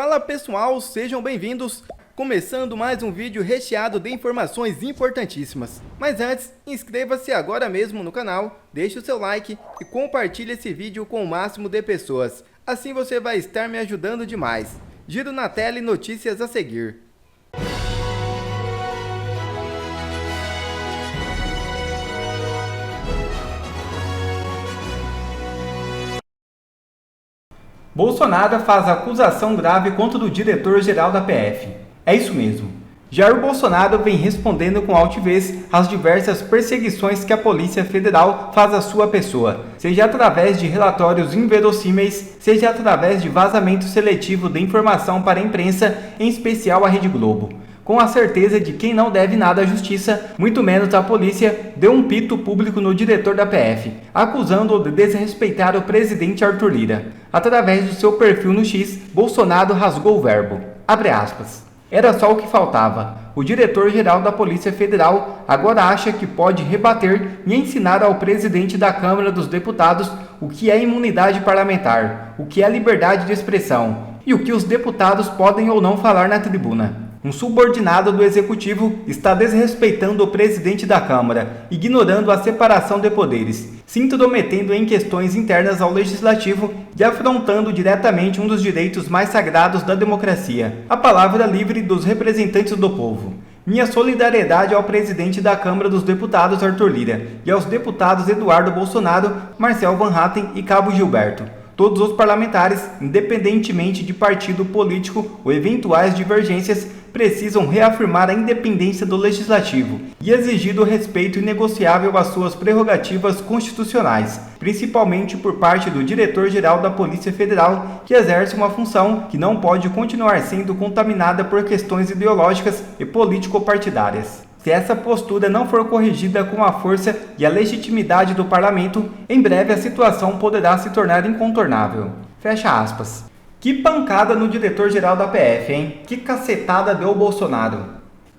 Fala pessoal, sejam bem-vindos! Começando mais um vídeo recheado de informações importantíssimas. Mas antes, inscreva-se agora mesmo no canal, deixe o seu like e compartilhe esse vídeo com o máximo de pessoas. Assim você vai estar me ajudando demais. Giro na tela e notícias a seguir. Bolsonaro faz acusação grave contra o diretor-geral da PF. É isso mesmo. Jair Bolsonaro vem respondendo com altivez às diversas perseguições que a Polícia Federal faz à sua pessoa, seja através de relatórios inverossímeis, seja através de vazamento seletivo de informação para a imprensa, em especial a Rede Globo. Com a certeza de quem não deve nada à justiça, muito menos à polícia, deu um pito público no diretor da PF, acusando-o de desrespeitar o presidente Arthur Lira. Através do seu perfil no X, Bolsonaro rasgou o verbo. Abre aspas. Era só o que faltava. O diretor-geral da Polícia Federal agora acha que pode rebater e ensinar ao presidente da Câmara dos Deputados o que é imunidade parlamentar, o que é liberdade de expressão e o que os deputados podem ou não falar na tribuna. Um subordinado do Executivo está desrespeitando o presidente da Câmara, ignorando a separação de poderes, se intrometendo em questões internas ao Legislativo e afrontando diretamente um dos direitos mais sagrados da democracia, a palavra livre dos representantes do povo. Minha solidariedade ao presidente da Câmara dos Deputados, Arthur Lira, e aos deputados Eduardo Bolsonaro, Marcel Van Hatten e Cabo Gilberto. Todos os parlamentares, independentemente de partido político ou eventuais divergências, precisam reafirmar a independência do Legislativo e exigir o respeito inegociável às suas prerrogativas constitucionais, principalmente por parte do diretor-geral da Polícia Federal, que exerce uma função que não pode continuar sendo contaminada por questões ideológicas e político-partidárias. Se essa postura não for corrigida com a força e a legitimidade do parlamento, em breve a situação poderá se tornar incontornável. Fecha aspas. Que pancada no diretor-geral da PF, hein? Que cacetada deu o Bolsonaro.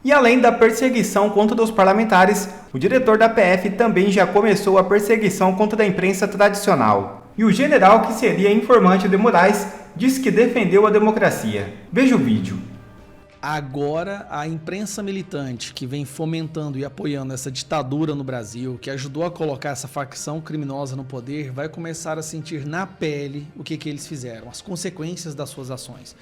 E além da perseguição contra os parlamentares, o diretor da PF também já começou a perseguição contra a imprensa tradicional. E o general, que seria informante de Moraes, disse que defendeu a democracia. Veja o vídeo. Agora, a imprensa militante que vem fomentando e apoiando essa ditadura no Brasil, que ajudou a colocar essa facção criminosa no poder, vai começar a sentir na pele o que eles fizeram, as consequências das suas ações.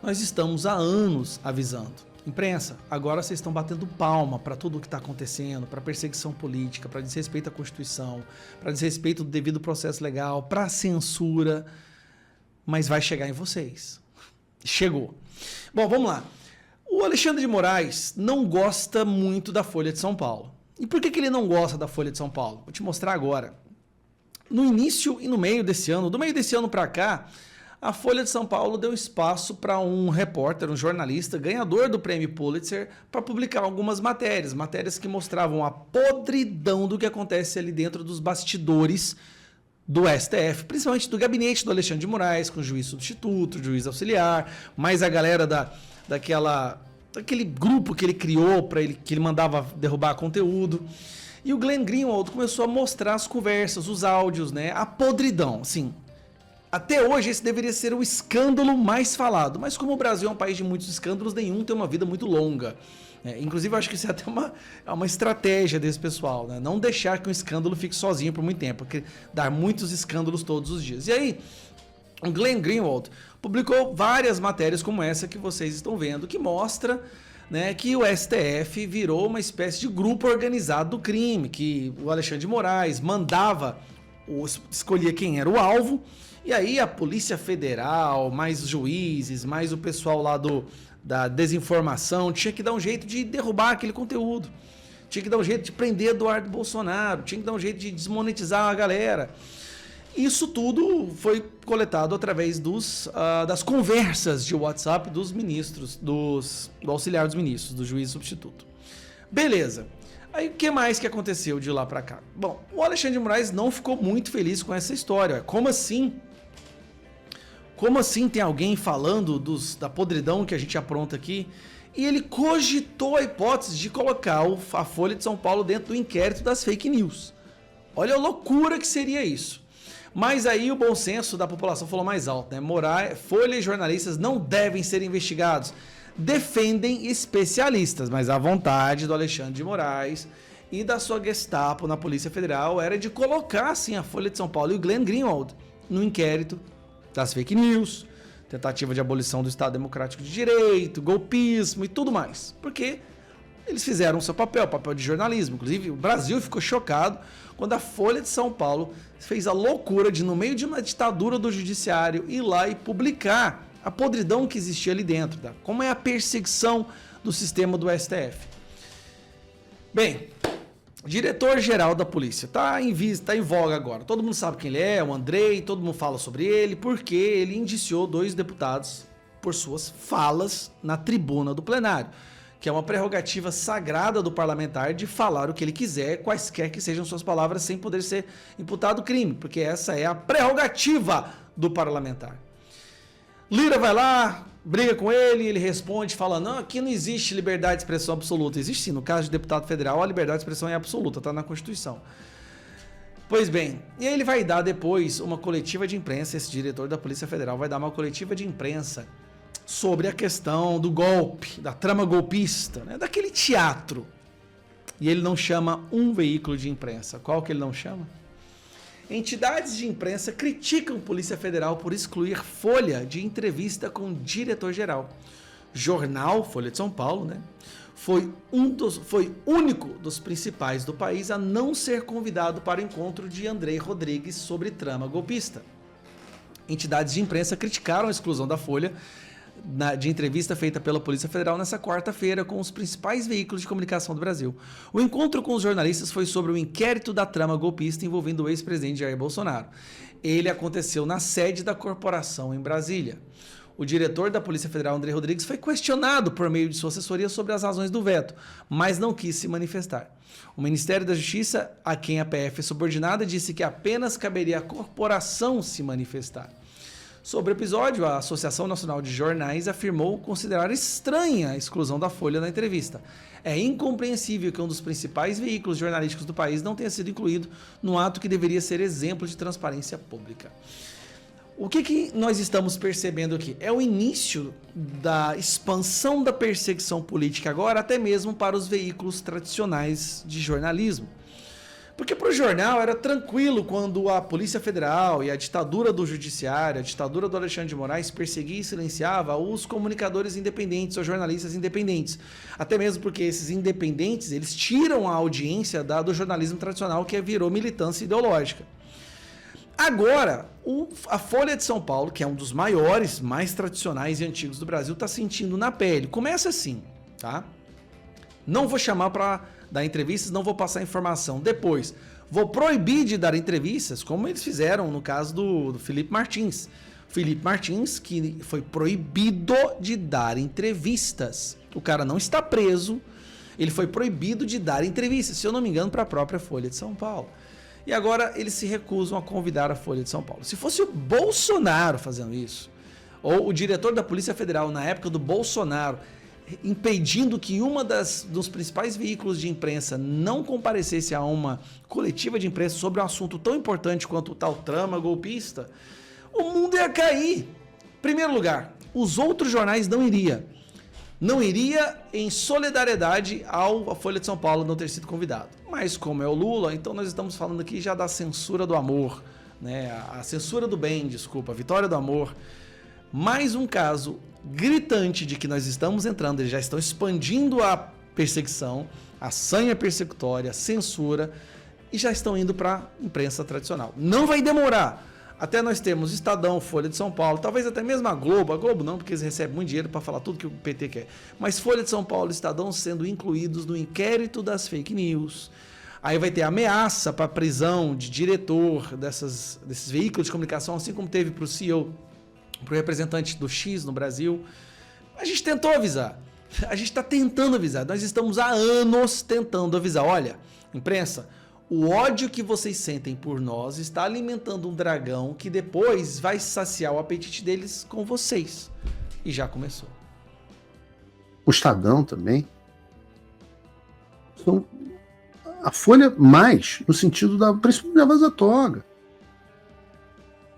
Nós estamos há anos avisando. Imprensa, agora vocês estão batendo palma para tudo o que está acontecendo, para perseguição política, para desrespeito à Constituição, para desrespeito do devido processo legal, para censura, mas vai chegar em vocês. Chegou. Bom, vamos lá. O Alexandre de Moraes não gosta muito da Folha de São Paulo. E por que ele não gosta da Folha de São Paulo? Vou te mostrar agora. No início e no meio desse ano, do meio desse ano para cá, a Folha de São Paulo deu espaço para um repórter, um jornalista, ganhador do prêmio Pulitzer, para publicar algumas matérias que mostravam a podridão do que acontece ali dentro dos bastidores do STF, principalmente do gabinete do Alexandre de Moraes, com o juiz substituto, juiz auxiliar, mais a galera daquele grupo que ele criou que ele mandava derrubar conteúdo. E o Glenn Greenwald começou a mostrar as conversas, os áudios, né? A podridão, assim. Até hoje esse deveria ser o escândalo mais falado, mas como o Brasil é um país de muitos escândalos, nenhum tem uma vida muito longa. Inclusive, eu acho que isso é até uma estratégia desse pessoal, né? Não deixar que um escândalo fique sozinho por muito tempo, porque dar muitos escândalos todos os dias. E aí, o Glenn Greenwald publicou várias matérias como essa que vocês estão vendo, que mostra, né, que o STF virou uma espécie de grupo organizado do crime, que o Alexandre de Moraes mandava, escolhia quem era o alvo, e aí a Polícia Federal, mais juízes, mais o pessoal lá da desinformação, tinha que dar um jeito de derrubar aquele conteúdo. Tinha que dar um jeito de prender Eduardo Bolsonaro, tinha que dar um jeito de desmonetizar a galera. Isso tudo foi coletado através das conversas de WhatsApp dos ministros, do auxiliar dos ministros, do juiz substituto. Beleza. Aí o que mais que aconteceu de lá pra cá? Bom, o Alexandre de Moraes não ficou muito feliz com essa história. Como assim? Como assim tem alguém falando da podridão que a gente apronta aqui? E ele cogitou a hipótese de colocar a Folha de São Paulo dentro do inquérito das fake news. Olha a loucura que seria isso. Mas aí o bom senso da população falou mais alto, né? Folha e jornalistas não devem ser investigados. Defendem especialistas, mas a vontade do Alexandre de Moraes e da sua Gestapo na Polícia Federal era de colocar, assim, a Folha de São Paulo e o Glenn Greenwald no inquérito das fake news, tentativa de abolição do Estado Democrático de Direito, golpismo e tudo mais. Porque eles fizeram o seu papel, o papel de jornalismo. Inclusive, o Brasil ficou chocado quando a Folha de São Paulo fez a loucura de, no meio de uma ditadura do judiciário, ir lá e publicar a podridão que existia ali dentro, tá? Como é a perseguição do sistema do STF. Bem, diretor-geral da polícia, tá em voga agora. Todo mundo sabe quem ele é, o Andrei, todo mundo fala sobre ele, porque ele indiciou 2 deputados por suas falas na tribuna do plenário, que é uma prerrogativa sagrada do parlamentar de falar o que ele quiser, quaisquer que sejam suas palavras, sem poder ser imputado crime, porque essa é a prerrogativa do parlamentar. Lira vai lá, briga com ele responde, fala, não, aqui não existe liberdade de expressão absoluta. Existe sim, no caso de deputado federal, a liberdade de expressão é absoluta, está na Constituição. Pois bem, e aí ele vai dar depois uma coletiva de imprensa, esse diretor da Polícia Federal vai dar uma coletiva de imprensa sobre a questão do golpe, da trama golpista, né, daquele teatro. E ele não chama um veículo de imprensa. Qual que ele não chama? Entidades de imprensa criticam a Polícia Federal por excluir Folha de entrevista com o diretor-geral. Jornal, Folha de São Paulo, né? Foi único dos principais do país a não ser convidado para o encontro de Andrei Rodrigues sobre trama golpista. Entidades de imprensa criticaram a exclusão da Folha de entrevista feita pela Polícia Federal nessa quarta-feira com os principais veículos de comunicação do Brasil. O encontro com os jornalistas foi sobre o inquérito da trama golpista envolvendo o ex-presidente Jair Bolsonaro. Ele aconteceu na sede da corporação em Brasília. O diretor da Polícia Federal, Andrei Rodrigues, foi questionado por meio de sua assessoria sobre as razões do veto, mas não quis se manifestar. O Ministério da Justiça, a quem a PF é subordinada, disse que apenas caberia à corporação se manifestar. Sobre o episódio, a Associação Nacional de Jornais afirmou considerar estranha a exclusão da Folha na entrevista. É incompreensível que um dos principais veículos jornalísticos do país não tenha sido incluído no ato que deveria ser exemplo de transparência pública. O que nós estamos percebendo aqui? É o início da expansão da perseguição política agora, até mesmo para os veículos tradicionais de jornalismo. Porque para o jornal era tranquilo quando a Polícia Federal e a ditadura do Judiciário, a ditadura do Alexandre de Moraes perseguia e silenciava os comunicadores independentes, os jornalistas independentes. Até mesmo porque esses independentes, eles tiram a audiência do jornalismo tradicional que virou militância ideológica. Agora, a Folha de São Paulo, que é um dos maiores, mais tradicionais e antigos do Brasil, está sentindo na pele. Começa assim, tá? Não vou chamar para dar entrevistas, não vou passar informação. Depois, vou proibir de dar entrevistas, como eles fizeram no caso do Felipe Martins. Felipe Martins, que foi proibido de dar entrevistas. O cara não está preso, ele foi proibido de dar entrevistas, se eu não me engano, para a própria Folha de São Paulo. E agora eles se recusam a convidar a Folha de São Paulo. Se fosse o Bolsonaro fazendo isso, ou o diretor da Polícia Federal na época do Bolsonaro, impedindo que dos principais veículos de imprensa não comparecesse a uma coletiva de imprensa sobre um assunto tão importante quanto o tal trama golpista, o mundo ia cair. Em primeiro lugar, os outros jornais não iria em solidariedade à Folha de São Paulo não ter sido convidado. Mas como é o Lula, então nós estamos falando aqui já da censura do amor, né? A censura do bem, desculpa, a vitória do amor. Mais um caso gritante de que nós estamos entrando, eles já estão expandindo a perseguição, a sanha persecutória, a censura, e já estão indo para a imprensa tradicional. Não vai demorar. Até nós temos Estadão, Folha de São Paulo, talvez até mesmo a Globo não, porque eles recebem muito dinheiro para falar tudo que o PT quer, mas Folha de São Paulo e Estadão sendo incluídos no inquérito das fake news. Aí vai ter ameaça para prisão de diretor desses veículos de comunicação, assim como teve para o CEO, para o representante do X no Brasil. A gente tentou avisar, a gente está tentando avisar, nós estamos há anos tentando avisar. Olha, imprensa, o ódio que vocês sentem por nós está alimentando um dragão que depois vai saciar o apetite deles com vocês. E já começou. O Estadão também. A Folha mais, no sentido principalmente da Vaza Toga.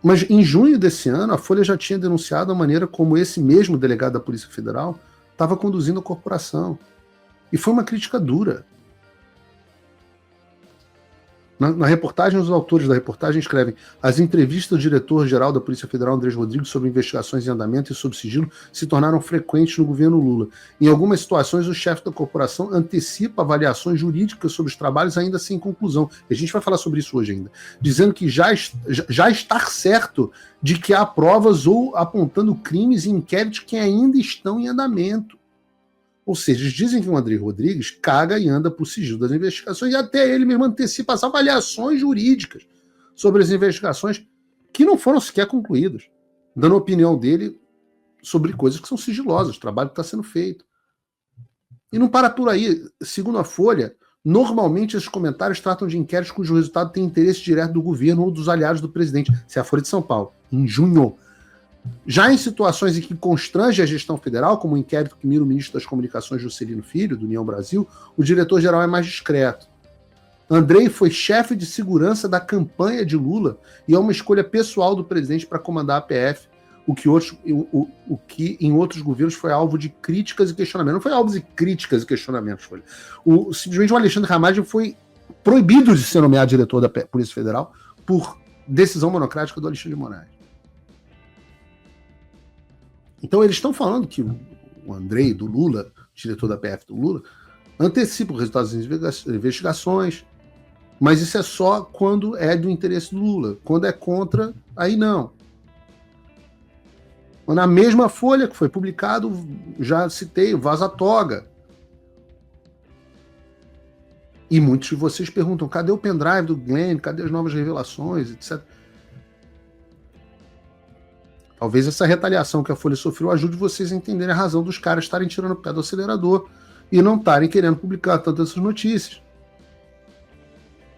Mas em junho desse ano, a Folha já tinha denunciado a maneira como esse mesmo delegado da Polícia Federal estava conduzindo a corporação. E foi uma crítica dura. Na reportagem, os autores da reportagem escrevem: as entrevistas do diretor-geral da Polícia Federal, Andrés Rodrigues, sobre investigações em andamento e sob sigilo se tornaram frequentes no governo Lula. Em algumas situações, o chefe da corporação antecipa avaliações jurídicas sobre os trabalhos ainda sem conclusão. A gente vai falar sobre isso hoje ainda. Dizendo que já está certo de que há provas ou apontando crimes e inquéritos que ainda estão em andamento. Ou seja, eles dizem que o André Rodrigues caga e anda por sigilo das investigações e até ele mesmo antecipa as avaliações jurídicas sobre as investigações que não foram sequer concluídas, dando a opinião dele sobre coisas que são sigilosas, o trabalho que está sendo feito. E não para por aí. Segundo a Folha, normalmente esses comentários tratam de inquéritos cujo resultado tem interesse direto do governo ou dos aliados do presidente. Isso é a Folha de São Paulo, em junho. Já em situações em que constrange a gestão federal, como o inquérito que mira o ministro das Comunicações, Juscelino Filho, do União Brasil, o diretor-geral é mais discreto. Andrei foi chefe de segurança da campanha de Lula e é uma escolha pessoal do presidente para comandar a PF, o que em outros governos foi alvo de críticas e questionamentos. Não foi alvo de críticas e questionamentos. Simplesmente o Alexandre Ramagem foi proibido de ser nomeado diretor da Polícia Federal por decisão monocrática do Alexandre de Moraes. Então eles estão falando que o Andrei do Lula, diretor da PF do Lula, antecipa os resultados das investigações, mas isso é só quando é do interesse do Lula. Quando é contra, aí não. Na mesma Folha que foi publicado, já citei, o Vaza-Toga. E muitos de vocês perguntam, cadê o pendrive do Glenn, cadê as novas revelações, etc. Talvez essa retaliação que a Folha sofreu ajude vocês a entenderem a razão dos caras estarem tirando o pé do acelerador e não estarem querendo publicar tantas essas notícias.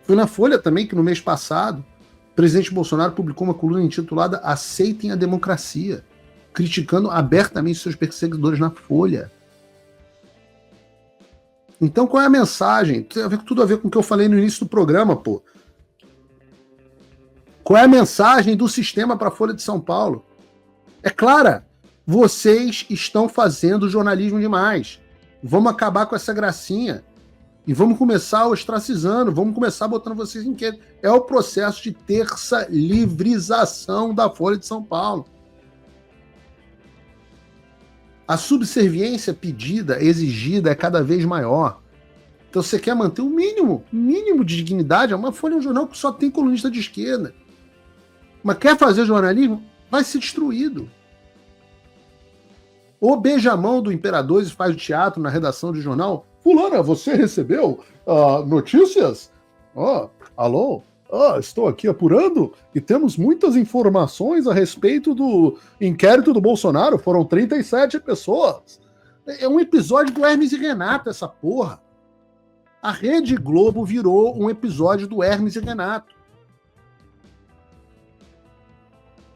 Foi na Folha também que no mês passado o presidente Bolsonaro publicou uma coluna intitulada Aceitem a Democracia, criticando abertamente seus perseguidores na Folha. Então qual é a mensagem? Tem tudo a ver com o que eu falei no início do programa, pô. Qual é a mensagem do sistema para a Folha de São Paulo? É clara, vocês estão fazendo jornalismo demais. Vamos acabar com essa gracinha e vamos começar ostracizando, vamos começar botando vocês em queda. É o processo de terça livrização da Folha de São Paulo. A subserviência pedida, exigida, é cada vez maior. Então você quer manter o mínimo de dignidade. Uma Folha é um jornal que só tem colunista de esquerda. Mas quer fazer jornalismo? Vai ser destruído. O beijamão do Imperador e faz o teatro na redação do jornal. Fulana, você recebeu notícias? Alô? Estou aqui apurando e temos muitas informações a respeito do inquérito do Bolsonaro. Foram 37 pessoas. É um episódio do Hermes e Renato, essa porra. A Rede Globo virou um episódio do Hermes e Renato.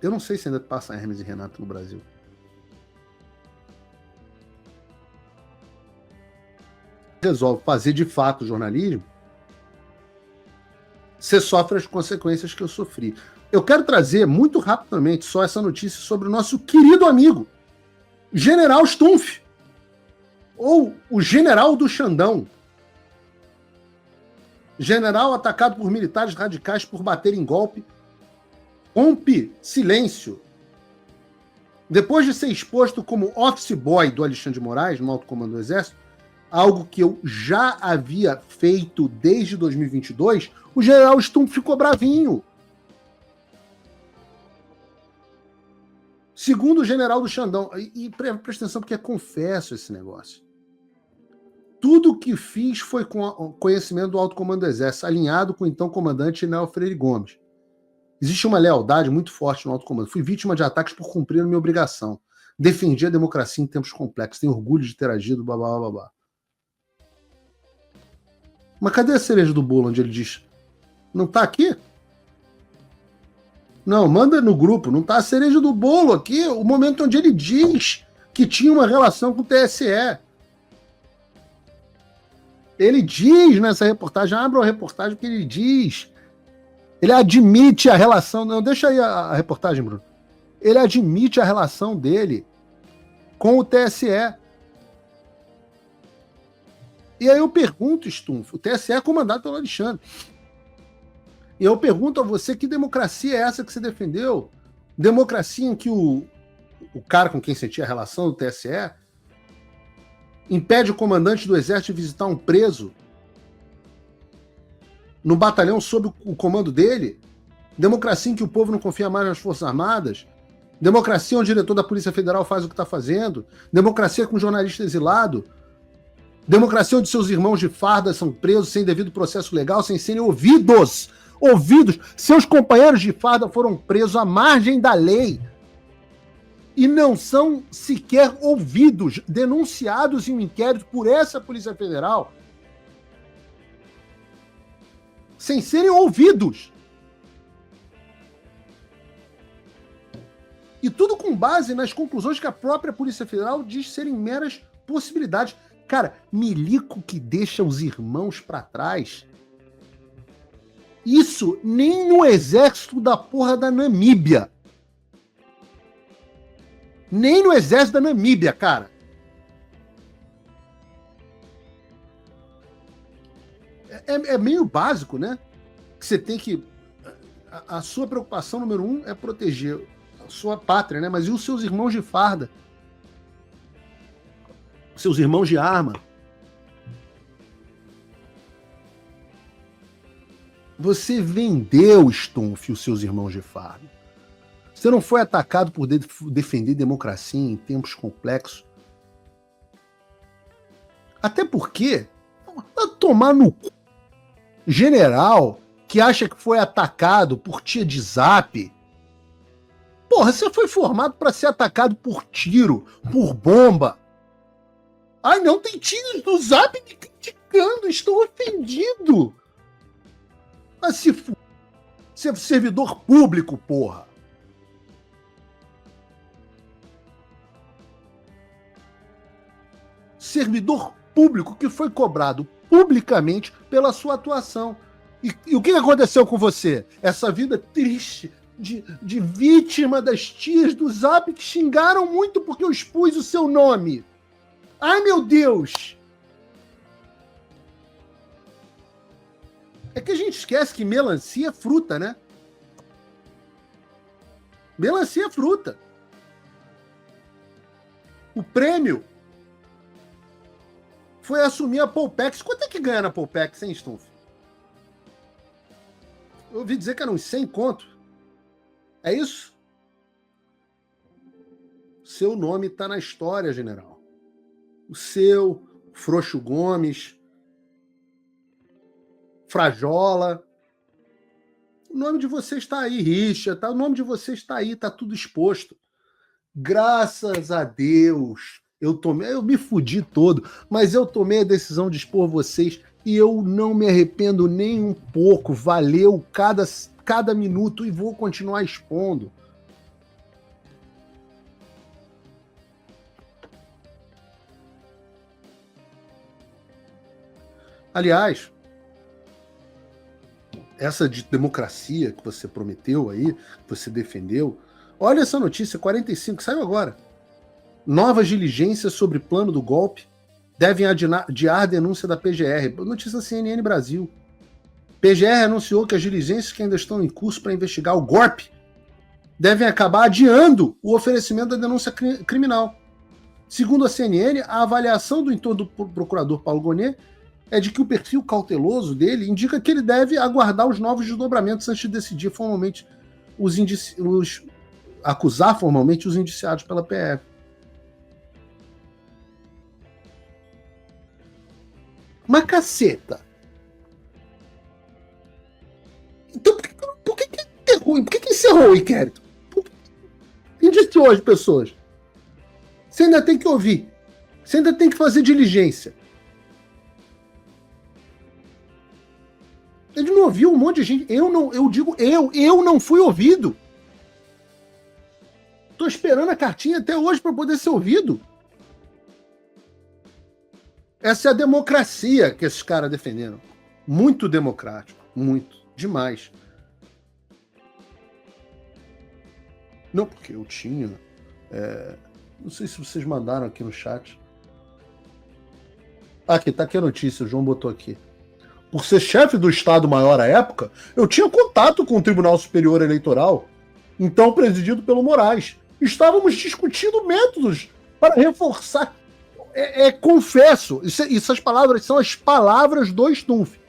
Eu não sei se ainda passa Hermes e Renato no Brasil. Resolve fazer de fato jornalismo, você sofre as consequências que eu sofri. Eu quero trazer muito rapidamente só essa notícia sobre o nosso querido amigo, General Stumpf, ou o General do Xandão. General atacado por militares radicais por bater em golpe, rompe silêncio. Depois de ser exposto como office boy do Alexandre de Moraes, no alto comando do Exército, algo que eu já havia feito desde 2022, o general Stumpf ficou bravinho. Segundo o general do Xandão, e presta atenção porque é confesso esse negócio, tudo o que fiz foi com conhecimento do alto comando do Exército, alinhado com o então comandante General Freire Gomes. Existe uma lealdade muito forte no alto comando. Fui vítima de ataques por cumprir a minha obrigação. Defendi a democracia em tempos complexos. Tenho orgulho de ter agido, babá, babá. Mas cadê a cereja do bolo onde ele diz? Não tá aqui? Não, manda no grupo. Não tá a cereja do bolo aqui. O momento onde ele diz que tinha uma relação com o TSE. Ele diz nessa reportagem, abra a reportagem, que ele diz Ele admite a relação... Não, deixa aí a reportagem, Bruno. Ele admite a relação dele com o TSE. E aí eu pergunto, Stumpf, o TSE é comandado pelo Alexandre. E eu pergunto a você, que democracia é essa que você defendeu? Democracia em que o cara com quem você tinha a relação do TSE impede o comandante do exército de visitar um preso no batalhão sob o comando dele? Democracia em que o povo não confia mais nas Forças Armadas? Democracia onde o diretor da Polícia Federal faz o que está fazendo? Democracia com jornalista exilado? Democracia onde seus irmãos de farda são presos sem devido processo legal, sem serem ouvidos? Seus companheiros de farda foram presos à margem da lei e não são sequer ouvidos, denunciados em um inquérito por essa Polícia Federal, sem serem ouvidos. E tudo com base nas conclusões que a própria Polícia Federal diz serem meras possibilidades. Cara, milico que deixa os irmãos para trás. Isso nem no exército da porra da Namíbia. Nem no exército da Namíbia, cara. É meio básico, né? Que você tem que... A sua preocupação número 1 é proteger a sua pátria, né? Mas e os seus irmãos de farda? Seus irmãos de arma? Você vendeu, Stumpf, os seus irmãos de farda. Você não foi atacado por defender democracia em tempos complexos. Até porque, tá tomar no cu, general que acha que foi atacado por tia de zap. Porra, você foi formado para ser atacado por tiro, por bomba. Ai, não, tem tiros do zap me criticando, estou ofendido. Mas se f... Você é servidor público, porra. Servidor público que foi cobrado publicamente pela sua atuação. E o que aconteceu com você? Essa vida triste de vítima das tias do Zap que xingaram muito porque eu expus o seu nome. Ai, meu Deus! É que a gente esquece que melancia é fruta, né? Melancia é fruta. O prêmio foi assumir a Polpex. Quanto é que ganha na Polpex, hein, Stumpf? Eu ouvi dizer que eram uns 100 conto. É isso? Seu nome tá na história, general. O seu, Frouxo Gomes, Frajola. O nome de vocês está aí, Richa. Tá? O nome de vocês está aí, tá tudo exposto. Graças a Deus. Eu me fudi todo, mas eu tomei a decisão de expor vocês e eu não me arrependo nem um pouco. Valeu cada minuto e vou continuar expondo. Aliás, essa de democracia que você prometeu aí, que você defendeu, olha essa notícia, 45, saiu agora. Novas diligências sobre plano do golpe devem adiar denúncia da PGR. Notícia da CNN Brasil. PGR anunciou que as diligências que ainda estão em curso para investigar o golpe devem acabar adiando o oferecimento da denúncia criminal. Segundo a CNN, a avaliação do entorno do procurador Paulo Gonet é de que o perfil cauteloso dele indica que ele deve aguardar os novos desdobramentos antes de decidir formalmente acusar formalmente os indiciados pela PF. Mas caceta. Então por que enterrou? Por que encerrou o inquérito? Por que indiciou as pessoas? Você ainda tem que ouvir. Você ainda tem que fazer diligência. Ele não ouviu um monte de gente. Eu não fui ouvido. Tô esperando a cartinha até hoje para poder ser ouvido. Essa é a democracia que esses caras defenderam. Muito democrático. Muito. Demais. Não, porque eu tinha... não sei se vocês mandaram aqui no chat. Aqui, tá aqui a notícia, o João botou aqui. Por ser chefe do Estado-Maior à época, eu tinha contato com o Tribunal Superior Eleitoral, então presidido pelo Moraes. Estávamos discutindo métodos para reforçar... confesso, essas palavras são as palavras do Stumpf.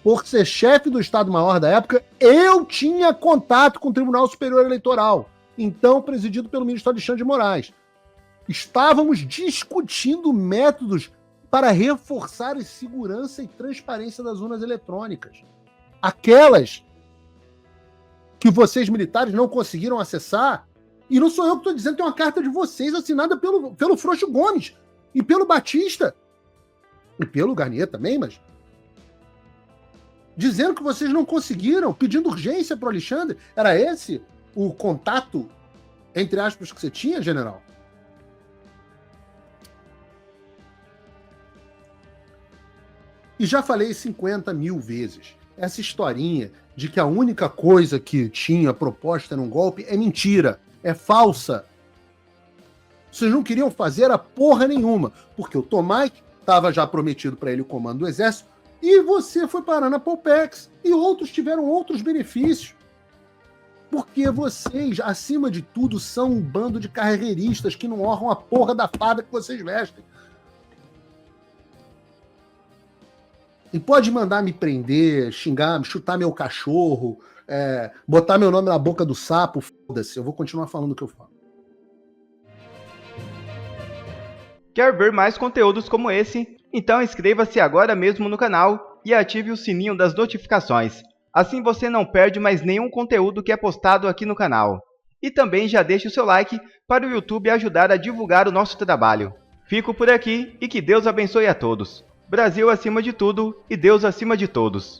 Por ser chefe do Estado-Maior da época, eu tinha contato com o Tribunal Superior Eleitoral, então presidido pelo ministro Alexandre de Moraes. Estávamos discutindo métodos para reforçar a segurança e transparência das urnas eletrônicas. Aquelas que vocês militares não conseguiram acessar, e não sou eu que estou dizendo, tem uma carta de vocês assinada pelo Frouxo Gomes e pelo Batista, e pelo Garnier também, mas dizendo que vocês não conseguiram, pedindo urgência para o Alexandre. Era esse o contato, entre aspas, que você tinha, general? E já falei 50 mil vezes, essa historinha de que a única coisa que tinha proposta era um golpe é mentira, é falsa. Vocês não queriam fazer a porra nenhuma, porque o Tomás estava já prometido para ele o comando do Exército, e você foi parar na Polpex, e outros tiveram outros benefícios. Porque vocês, acima de tudo, são um bando de carreiristas que não honram a porra da farda que vocês vestem. E pode mandar me prender, xingar, chutar meu cachorro, botar meu nome na boca do sapo, foda-se, eu vou continuar falando o que eu falo. Quer ver mais conteúdos como esse? Então inscreva-se agora mesmo no canal e ative o sininho das notificações. Assim você não perde mais nenhum conteúdo que é postado aqui no canal. E também já deixe o seu like para o YouTube ajudar a divulgar o nosso trabalho. Fico por aqui e que Deus abençoe a todos. Brasil acima de tudo e Deus acima de todos.